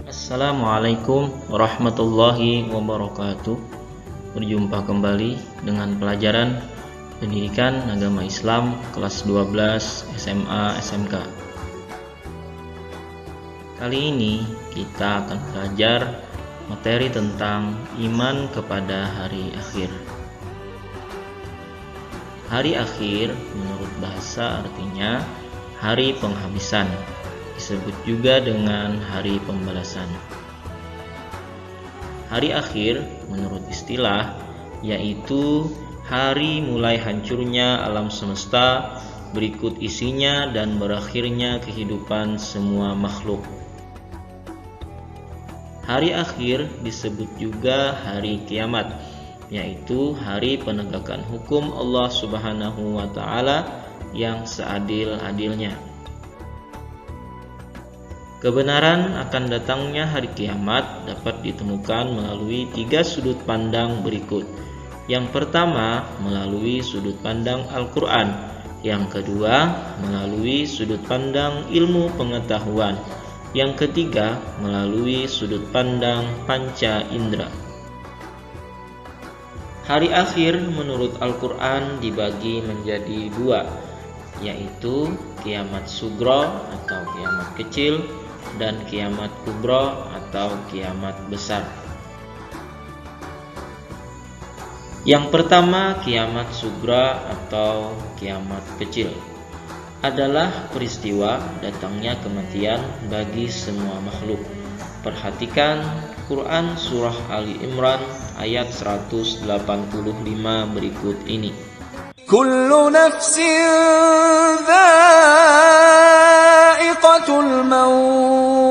Assalamualaikum warahmatullahi wabarakatuh. Berjumpa kembali dengan pelajaran Pendidikan Agama Islam kelas 12 SMA SMK. Kali ini kita akan belajar materi tentang iman kepada hari akhir. Hari akhir menurut bahasa artinya hari penghabisan, disebut juga dengan hari pembalasan. Hari akhir menurut istilah yaitu hari mulai hancurnya alam semesta, berikut isinya dan berakhirnya kehidupan semua makhluk. Hari akhir disebut juga hari kiamat, yaitu hari penegakan hukum Allah Subhanahu wa Ta'ala yang seadil-adilnya. Kebenaran akan datangnya hari kiamat dapat ditemukan melalui 3 sudut pandang berikut. Yang pertama, melalui sudut pandang Al-Quran. Yang kedua, melalui sudut pandang ilmu pengetahuan. Yang ketiga, melalui sudut pandang panca indera. Hari akhir menurut Al-Quran dibagi menjadi 2, yaitu kiamat sugro atau kiamat kecil dan kiamat kubro atau kiamat besar. Yang pertama, kiamat sugro atau kiamat kecil adalah peristiwa datangnya kematian bagi semua makhluk. Perhatikan Quran Surah Ali Imran ayat 185 berikut ini. Kullu nafsin dha'iqatul maut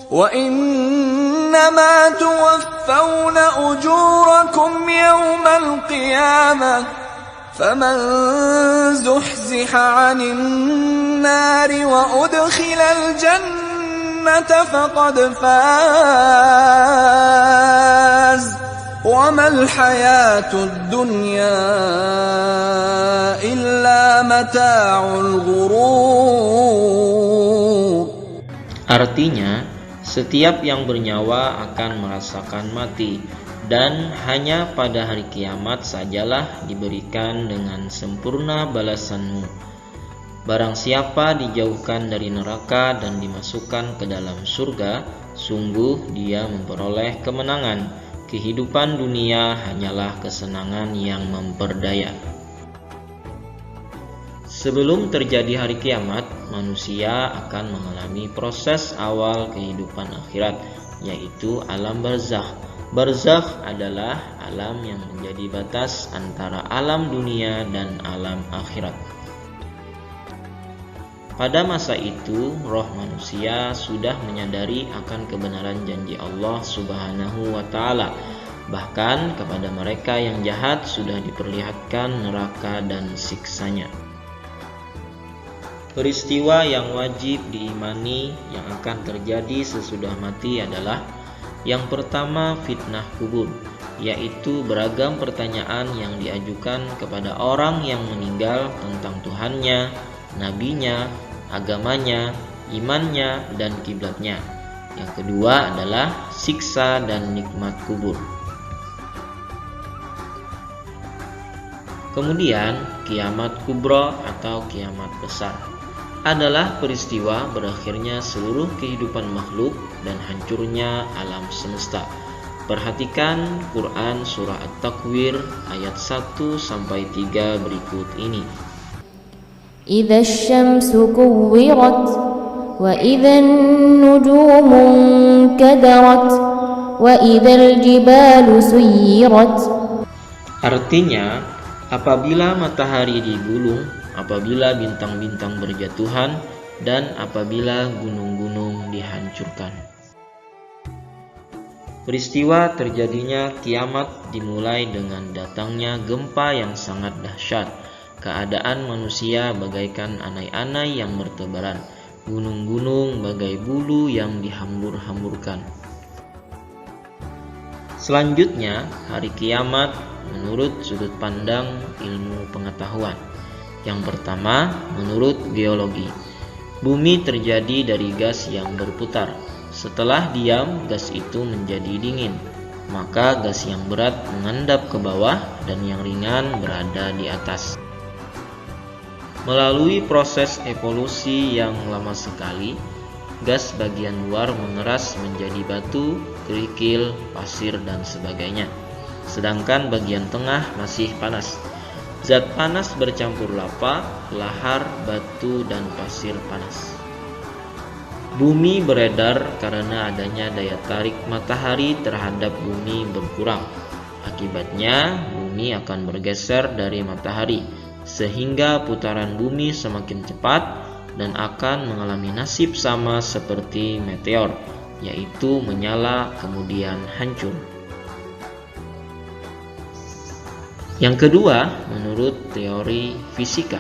wa innama tuwaffawna ujurakum yawmal qiyamah فمن زحزح عن النار وأدخل الجنة فقد فاز وما الحياة الدنيا إلا متاع الغرور. Artinya, setiap yang bernyawa akan merasakan mati, dan hanya pada hari kiamat sajalah diberikan dengan sempurna balasanmu. Barang siapa dijauhkan dari neraka dan dimasukkan ke dalam surga, sungguh dia memperoleh kemenangan. Kehidupan dunia hanyalah kesenangan yang memperdaya. Sebelum terjadi hari kiamat, manusia akan mengalami proses awal kehidupan akhirat, yaitu alam barzakh. Barzakh adalah alam yang menjadi batas antara alam dunia dan alam akhirat. Pada masa itu, roh manusia sudah menyadari akan kebenaran janji Allah Subhanahu wa Ta'ala. Bahkan kepada mereka yang jahat sudah diperlihatkan neraka dan siksanya. Peristiwa yang wajib diimani yang akan terjadi sesudah mati adalah: yang pertama, fitnah kubur, yaitu beragam pertanyaan yang diajukan kepada orang yang meninggal tentang Tuhannya, nabinya, agamanya, imannya, dan kiblatnya. Yang kedua adalah siksa dan nikmat kubur. Kemudian, kiamat kubro atau kiamat besar adalah peristiwa berakhirnya seluruh kehidupan makhluk dan hancurnya alam semesta. Perhatikan Quran Surah At-Takwir ayat 1-3 berikut ini. إذا الشمس كورت وإذا النجوم انكدرت وإذا الجبال سيرت. Artinya, apabila matahari digulung, apabila bintang-bintang berjatuhan, dan apabila gunung-gunung dihancurkan. Peristiwa terjadinya kiamat dimulai dengan datangnya gempa yang sangat dahsyat. Keadaan manusia bagaikan anai-anai yang bertebaran, gunung-gunung bagai bulu yang dihambur-hamburkan. Selanjutnya, hari kiamat menurut sudut pandang ilmu pengetahuan. Yang pertama, menurut geologi. Bumi terjadi dari gas yang berputar. Setelah diam, gas itu menjadi dingin. Maka gas yang berat mengendap ke bawah dan yang ringan berada di atas. Melalui proses evolusi yang lama sekali, gas bagian luar mengeras menjadi batu, kerikil, pasir, dan sebagainya. Sedangkan bagian tengah masih panas. Zat panas bercampur lava, lahar, batu, dan pasir panas. Bumi beredar karena adanya daya tarik matahari terhadap bumi berkurang. Akibatnya, bumi akan bergeser dari matahari, sehingga putaran bumi semakin cepat dan akan mengalami nasib sama seperti meteor, yaitu menyala kemudian hancur. Yang kedua, menurut teori fisika,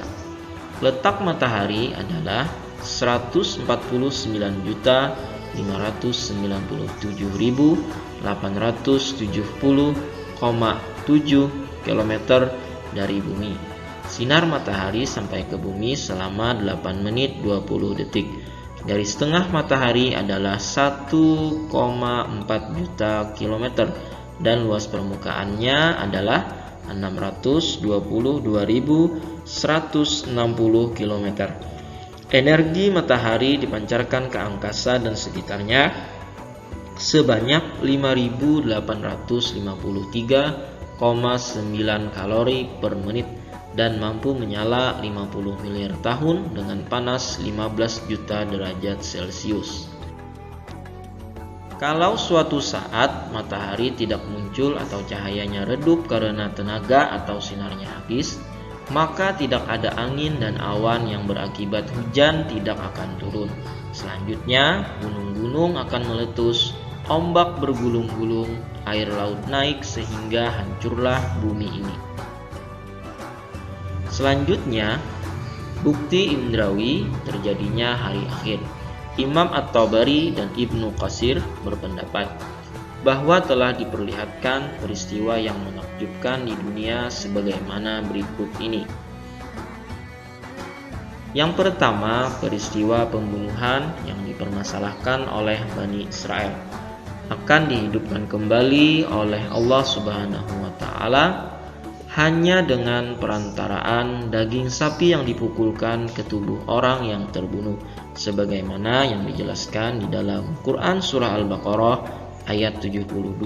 letak matahari adalah 149.597.870,7 km dari bumi. Sinar matahari sampai ke bumi selama 8 menit 20 detik. Garis tengah matahari adalah 1,4 juta kilometer dan luas permukaannya adalah 622.160 km. Energi matahari dipancarkan ke angkasa dan sekitarnya sebanyak 5.853,9 kalori per menit dan mampu menyala 50 miliar tahun dengan panas 15 juta derajat Celcius. Kalau suatu saat matahari tidak muncul atau cahayanya redup karena tenaga atau sinarnya habis, maka tidak ada angin dan awan yang berakibat hujan tidak akan turun. Selanjutnya, gunung-gunung akan meletus, ombak bergulung-gulung, air laut naik sehingga hancurlah bumi ini. Selanjutnya, bukti indrawi terjadinya hari akhir. Imam At-Tabari dan Ibnu Qasir berpendapat bahwa telah diperlihatkan peristiwa yang menakjubkan di dunia sebagaimana berikut ini. Yang pertama, peristiwa pembunuhan yang dipermasalahkan oleh Bani Israel akan dihidupkan kembali oleh Allah Subhanahu wa Ta'ala hanya dengan perantaraan daging sapi yang dipukulkan ke tubuh orang yang terbunuh, sebagaimana yang dijelaskan di dalam Quran Surah Al-Baqarah ayat 72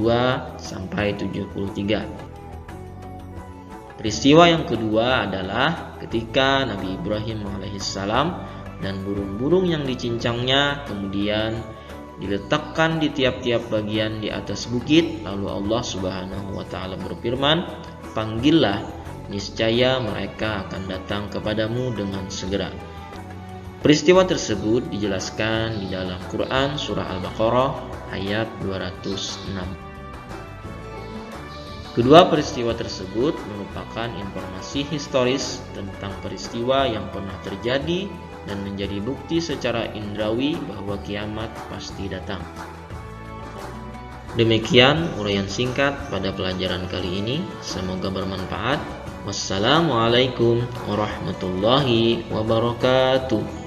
sampai 73. Peristiwa yang kedua adalah ketika Nabi Ibrahim alaihissalam dan burung-burung yang dicincangnya kemudian diletakkan di tiap-tiap bagian di atas bukit, lalu Allah Subhanahu wa Ta'ala berfirman, "Panggillah, niscaya mereka akan datang kepadamu dengan segera." Peristiwa tersebut dijelaskan di dalam Quran Surah Al-Baqarah ayat 206. Kedua peristiwa tersebut merupakan informasi historis tentang peristiwa yang pernah terjadi dan menjadi bukti secara indrawi bahwa kiamat pasti datang. Demikian uraian singkat pada pelajaran kali ini, semoga bermanfaat. Wassalamualaikum warahmatullahi wabarakatuh.